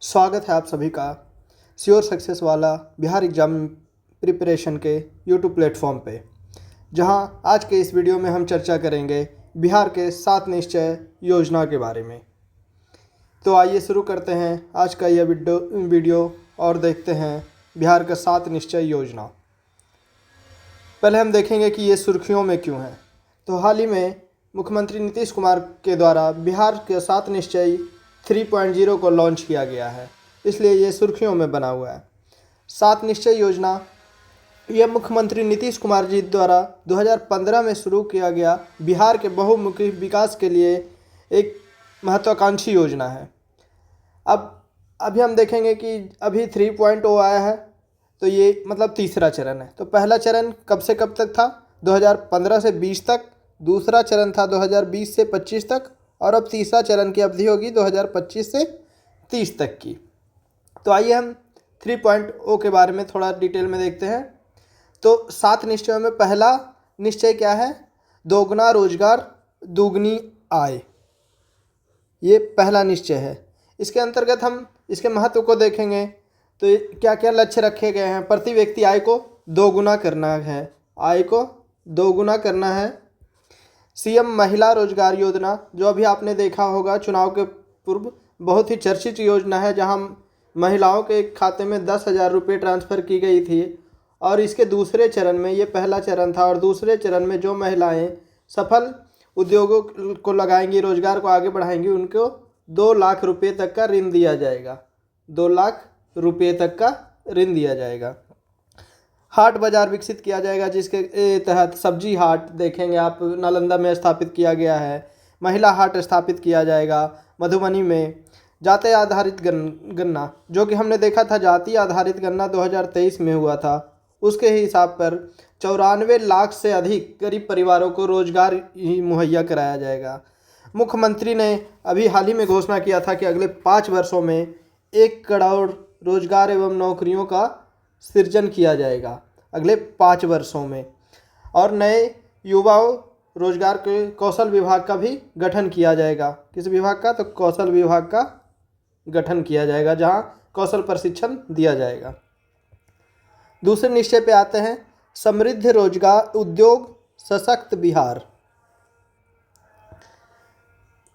स्वागत है आप सभी का श्योर सक्सेस वाला बिहार एग्ज़ाम प्रिपरेशन के यूट्यूब प्लेटफॉर्म पे, जहां आज के इस वीडियो में हम चर्चा करेंगे बिहार के 7 निश्चय योजना के बारे में। तो आइए शुरू करते हैं आज का यह वीडियो और देखते हैं बिहार का 7 निश्चय योजना। पहले हम देखेंगे कि ये सुर्खियों में क्यों है। तो हाल ही में मुख्यमंत्री नीतीश कुमार के द्वारा बिहार के 7 निश्चय 3.0 को लॉन्च किया गया है, इसलिए ये सुर्खियों में बना हुआ है। 7 निश्चय योजना यह मुख्यमंत्री नीतीश कुमार जी द्वारा 2015 में शुरू किया गया बिहार के बहुमुखी विकास के लिए एक महत्वाकांक्षी योजना है। अभी हम देखेंगे कि अभी 3.0 आया है, तो ये मतलब तीसरा चरण है। तो पहला चरण कब से कब तक था? 2015 से 20 तक। दूसरा चरण था 2020 से 25 तक, और अब तीसरा चरण की अवधि होगी 2025 से 30 तक की। तो आइए हम 3.0 के बारे में थोड़ा डिटेल में देखते हैं। तो 7 निश्चयों में पहला निश्चय क्या है? दोगुना रोजगार दुगनी आय। ये पहला निश्चय है। इसके अंतर्गत हम इसके महत्व को देखेंगे तो क्या क्या लक्ष्य रखे गए हैं। प्रति व्यक्ति आय को दोगुना करना है, आय को दोगुना करना है। सीएम महिला रोजगार योजना, जो अभी आपने देखा होगा चुनाव के पूर्व, बहुत ही चर्चित योजना है, जहां महिलाओं के खाते में 10,000 रुपये ट्रांसफ़र की गई थी। और इसके दूसरे चरण में, ये पहला चरण था, और दूसरे चरण में जो महिलाएं सफल उद्योगों को लगाएंगी, रोजगार को आगे बढ़ाएंगी, उनको 2 लाख रुपये तक का ऋण दिया जाएगा। 2 लाख रुपये तक का ऋण दिया जाएगा। हाट बाज़ार विकसित किया जाएगा, जिसके तहत सब्जी हाट देखेंगे आप, नालंदा में स्थापित किया गया है। महिला हाट स्थापित किया जाएगा। मधुबनी में जाति आधारित गन्ना, जो कि हमने देखा था जाति आधारित गन्ना 2023 में हुआ था, उसके हिसाब पर 94 लाख से अधिक गरीब परिवारों को रोजगार ही मुहैया कराया जाएगा। मुख्यमंत्री ने अभी हाल ही में घोषणा किया था कि अगले 5 वर्षों में 1 करोड़ रोजगार एवं नौकरियों का सृजन किया जाएगा अगले 5 वर्षों में। और नए युवाओं रोजगार के कौशल विभाग का भी गठन किया जाएगा। किस विभाग का? तो कौशल विभाग का गठन किया जाएगा, जहां कौशल प्रशिक्षण दिया जाएगा। दूसरे निश्चय पे आते हैं, समृद्ध रोजगार उद्योग सशक्त बिहार।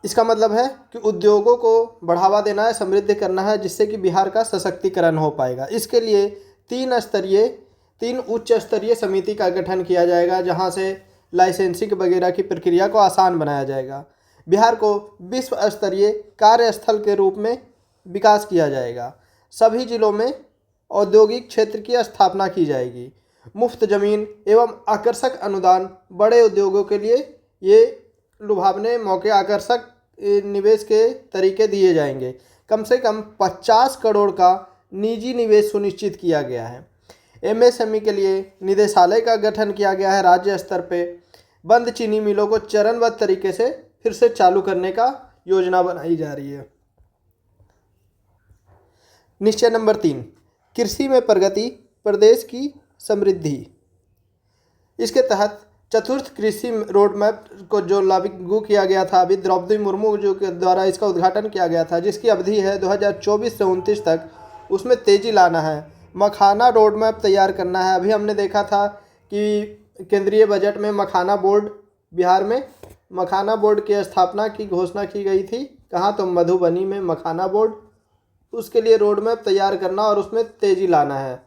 इसका मतलब है कि उद्योगों को बढ़ावा देना है, समृद्ध करना है, जिससे कि बिहार का सशक्तिकरण हो पाएगा। इसके लिए 3 उच्च स्तरीय समिति का गठन किया जाएगा, जहां से लाइसेंसिंग वगैरह की प्रक्रिया को आसान बनाया जाएगा। बिहार को विश्व स्तरीय कार्यस्थल के रूप में विकास किया जाएगा। सभी जिलों में औद्योगिक क्षेत्र की स्थापना की जाएगी। मुफ्त जमीन एवं आकर्षक अनुदान बड़े उद्योगों के लिए ये लुभावने मौके, आकर्षक निवेश के तरीके दिए जाएंगे। कम से कम 50 करोड़ का निजी निवेश सुनिश्चित किया गया है। एमएसएमई के लिए निदेशालय का गठन किया गया है राज्य स्तर पे। बंद चीनी मिलों को चरणबद्ध तरीके से फिर से चालू करने का योजना बनाई जा रही है। निश्चय नंबर 3, कृषि में प्रगति, प्रदेश की समृद्धि। इसके तहत चतुर्थ कृषि रोड मैप को जो लागू किया गया था, अभी द्रौपदी मुर्मू जो के द्वारा इसका उद्घाटन किया गया था, जिसकी अवधि है 2024 से 29 तक, उसमें तेज़ी लाना है। मखाना रोड मैप तैयार करना है। अभी हमने देखा था कि केंद्रीय बजट में मखाना बोर्ड, बिहार में मखाना बोर्ड की स्थापना की घोषणा की गई थी। कहाँ? तो मधुबनी में मखाना बोर्ड। उसके लिए रोड मैप तैयार करना और उसमें तेज़ी लाना है।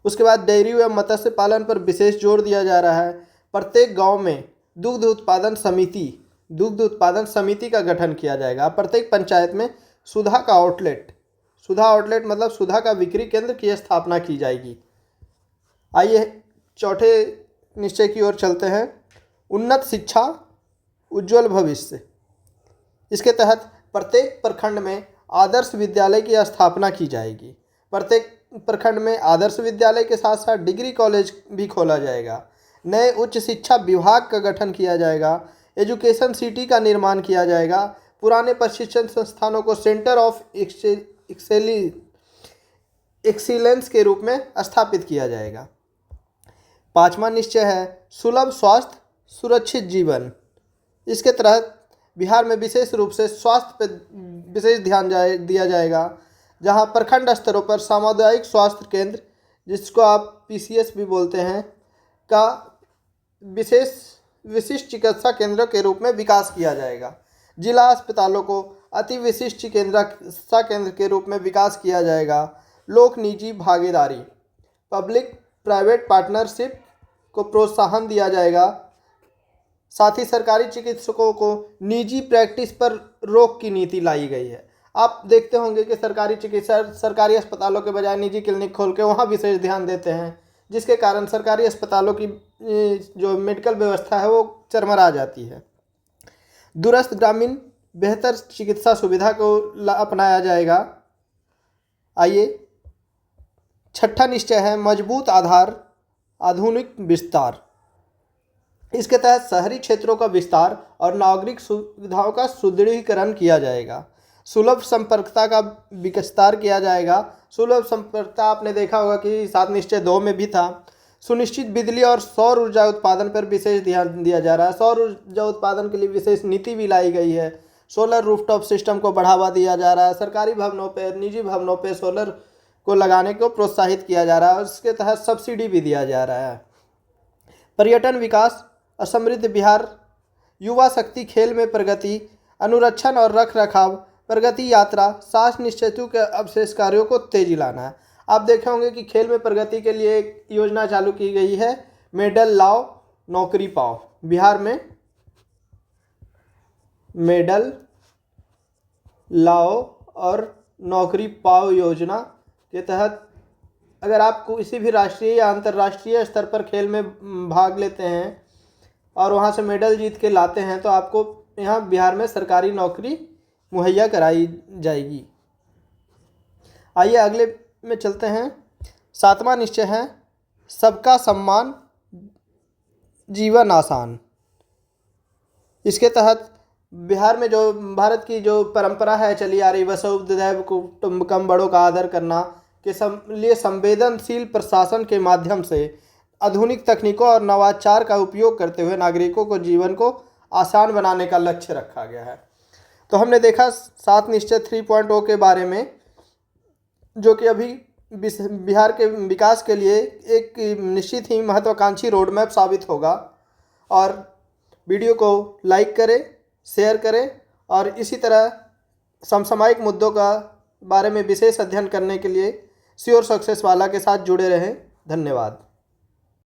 उसके बाद डेयरी एवं मत्स्य पालन पर विशेष जोर दिया जा रहा है। प्रत्येक गांव में दुग्ध उत्पादन समिति का गठन किया जाएगा। प्रत्येक पंचायत में सुधा आउटलेट मतलब सुधा का बिक्री केंद्र की स्थापना की जाएगी। आइए चौथे निश्चय की ओर चलते हैं, उन्नत शिक्षा उज्जवल भविष्य। इसके तहत प्रत्येक प्रखंड में आदर्श विद्यालय की स्थापना की जाएगी। प्रत्येक प्रखंड में आदर्श विद्यालय के साथ साथ डिग्री कॉलेज भी खोला जाएगा। नए उच्च शिक्षा विभाग का गठन किया जाएगा। एजुकेशन सिटी का निर्माण किया जाएगा। पुराने प्रशिक्षण संस्थानों को सेंटर ऑफ एक्सीलेंस के रूप में स्थापित किया जाएगा। 5वां निश्चय है सुलभ स्वास्थ्य सुरक्षित जीवन। इसके तहत बिहार में विशेष रूप से स्वास्थ्य पर विशेष ध्यान दिया जाएगा, जहां प्रखंड स्तरों पर सामुदायिक स्वास्थ्य केंद्र, जिसको आप पीसीएस भी बोलते हैं, का विशिष्ट चिकित्सा केंद्र के रूप में विकास किया जाएगा। जिला अस्पतालों को अति विशिष्ट चिकित्सा केंद्र के रूप में विकास किया जाएगा। लोक निजी भागीदारी, पब्लिक प्राइवेट पार्टनरशिप को प्रोत्साहन दिया जाएगा। साथ ही सरकारी चिकित्सकों को निजी प्रैक्टिस पर रोक की नीति लाई गई है। आप देखते होंगे कि सरकारी अस्पतालों के बजाय निजी क्लिनिक खोल के वहाँ विशेष ध्यान देते हैं, जिसके कारण सरकारी अस्पतालों की जो मेडिकल व्यवस्था है वो चरमरा जाती है। दूरस्थ ग्रामीण बेहतर चिकित्सा सुविधा को अपनाया जाएगा। आइए, छठा निश्चय है मजबूत आधार आधुनिक विस्तार। इसके तहत शहरी क्षेत्रों का विस्तार और नागरिक सुविधाओं का सुदृढ़ीकरण किया जाएगा। सुलभ संपर्कता का विस्तार किया जाएगा। सुलभ संपर्कता आपने देखा होगा कि 7 निश्चय 2 में भी था। सुनिश्चित बिजली और सौर ऊर्जा उत्पादन पर विशेष ध्यान दिया जा रहा है। सौर ऊर्जा उत्पादन के लिए विशेष नीति भी लाई गई है। सोलर रूफटॉप सिस्टम को बढ़ावा दिया जा रहा है। सरकारी भवनों पर, निजी भवनों पर सोलर को लगाने को प्रोत्साहित किया जा रहा है और इसके तहत सब्सिडी भी दिया जा रहा है। पर्यटन विकास, समृद्ध बिहार, युवा शक्ति, खेल में प्रगति, अनुरक्षण और रख रखाव, प्रगति यात्रा, 7 निश्चय के अवशेष कार्यों को तेजी लाना है। आप देखे होंगे कि खेल में प्रगति के लिए एक योजना चालू की गई है, मेडल लाओ नौकरी पाओ। बिहार में मेडल लाओ और नौकरी पाओ योजना के तहत अगर आप किसी भी राष्ट्रीय या अंतर्राष्ट्रीय स्तर पर खेल में भाग लेते हैं और वहाँ से मेडल जीत के लाते हैं तो आपको यहाँ बिहार में सरकारी नौकरी मुहैया कराई जाएगी। आइए अगले में चलते हैं। 7वां निश्चय है सबका सम्मान जीवन आसान। इसके तहत बिहार में जो भारत की जो परंपरा है चली आ रही, वसुधैव कुटुंबकम, बड़ों का आदर करना के लिए संवेदनशील प्रशासन के माध्यम से आधुनिक तकनीकों और नवाचार का उपयोग करते हुए नागरिकों को जीवन को आसान बनाने का लक्ष्य रखा गया है। तो हमने देखा 7 निश्चय 3.0 के बारे में, जो कि अभी बिहार के विकास के लिए एक निश्चित ही महत्वाकांक्षी रोड मैप साबित होगा। और वीडियो को लाइक करें, शेयर करें और इसी तरह समसामयिक मुद्दों का बारे में विशेष अध्ययन करने के लिए श्योर सक्सेस वाला के साथ जुड़े रहें। धन्यवाद।